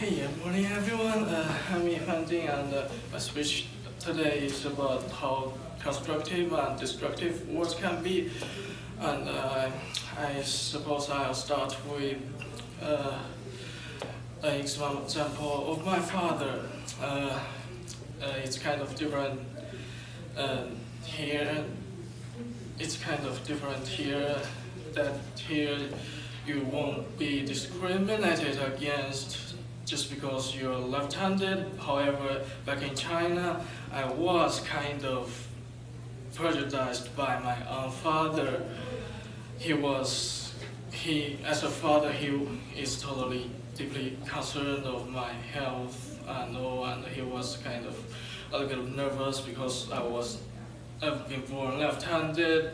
Hey, morning everyone. I'm Fanting, and my speech today is about how constructive and destructive words can be. And I suppose I'll start with uh, an example of my father. It's kind of different uh, here. It's kind of different here. That here you won't be discriminated against just because you're left-handed. However, back in China, I was kind of prejudiced by my own father. As a father, he is totally deeply concerned of my health and all, and he was kind of a little bit nervous because I've been born left-handed.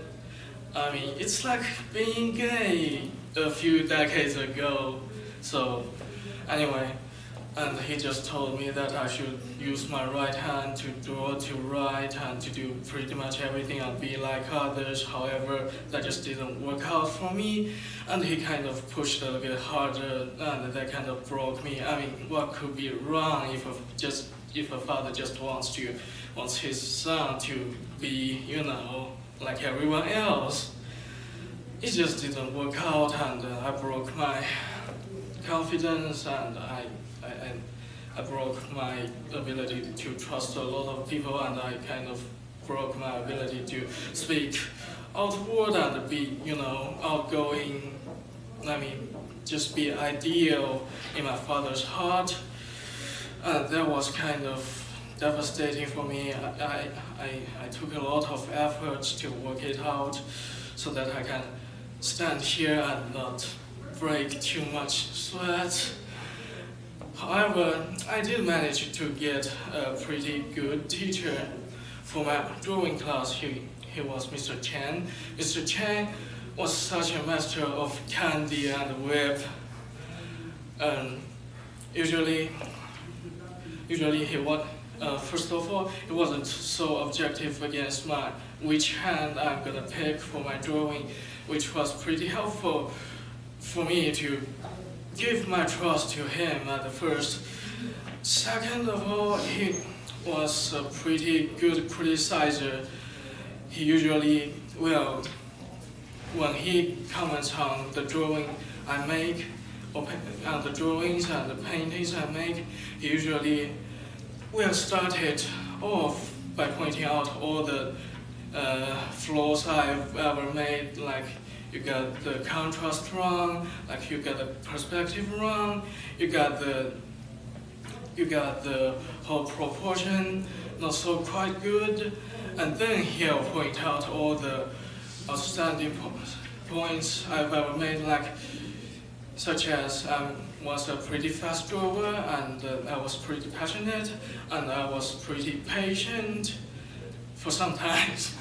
I mean, it's like being gay a few decades ago. So, anyway, and he just told me that I should use my right hand to draw to write and to do pretty much everything and be like others. However, that just didn't work out for me, and he kind of pushed a little bit harder, and that kind of broke me. I mean, what could be wrong if a father just wants his son to be, like everyone else? It just didn't work out, and I broke my confidence, and I broke my ability to trust a lot of people, and I kind of broke my ability to speak outward and be, outgoing. I mean, just be ideal in my father's heart. And that was kind of devastating for me. I took a lot of efforts to work it out so that I can stand here and not break too much sweat. However, I did manage to get a pretty good teacher for my drawing class. He was Mr. Chen. Mr. Chen was such a master of candy and whip. Usually he was, first of all, he wasn't so objective against which hand I'm gonna pick for my drawing, which was pretty helpful for me to give my trust to him at the first. Second of all, he was a pretty good criticizer. He usually, when he comments on the drawing I make, on the drawings and the paintings I make, he usually start it off by pointing out all the flaws I've ever made, like you got the contrast wrong, like you got the perspective wrong, you got the whole proportion not so quite good, and then he'll point out all the outstanding points I've ever made, such as I was a pretty fast drawer, and I was pretty passionate, and I was pretty patient for some times.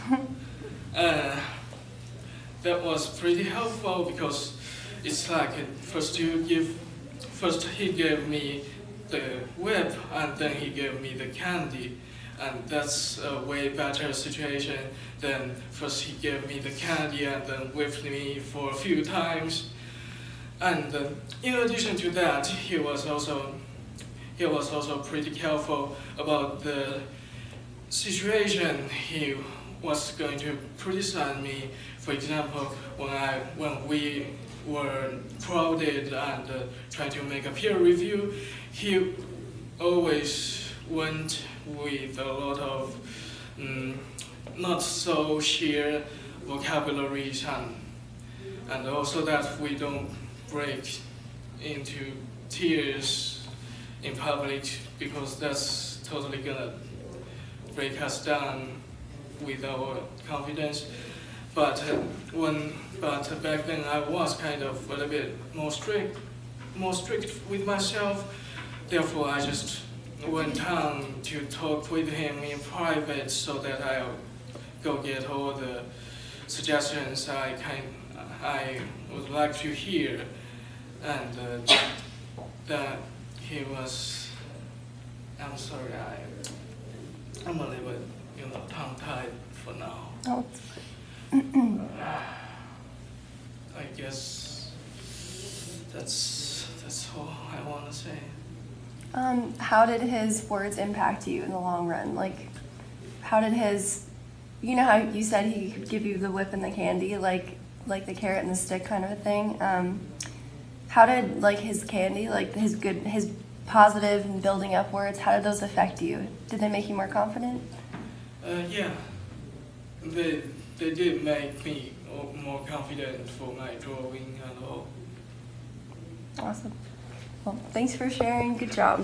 That was pretty helpful because it's like first he gave me the whip, and then he gave me the candy, and that's a way better situation than first he gave me the candy and then whipped me for a few times. And in addition to that, he was also pretty careful about the situation he was going to criticize me. For example, when we were crowded and trying to make a peer review, he always went with a lot of not so sheer vocabularies, and also that we don't break into tears in public, because that's totally gonna break us down with our confidence. But back then I was kind of a little bit more strict with myself. Therefore, I just went on to talk with him in private so that I'll go get all the suggestions I would like to hear, and that he was. I'm sorry, I'm a little bit, tongue-tied for now. Oh. I guess that's all I want to say. How did his words impact you in the long run? Like, how did his, you know how you said he could give you the whip and the candy, like the carrot and the stick kind of a thing? How did like his candy, like his positive and building up words, how did those affect you? Did they make you more confident? Yeah, they did make me more confident for my drawing and all. Awesome. Well, thanks for sharing. Good job.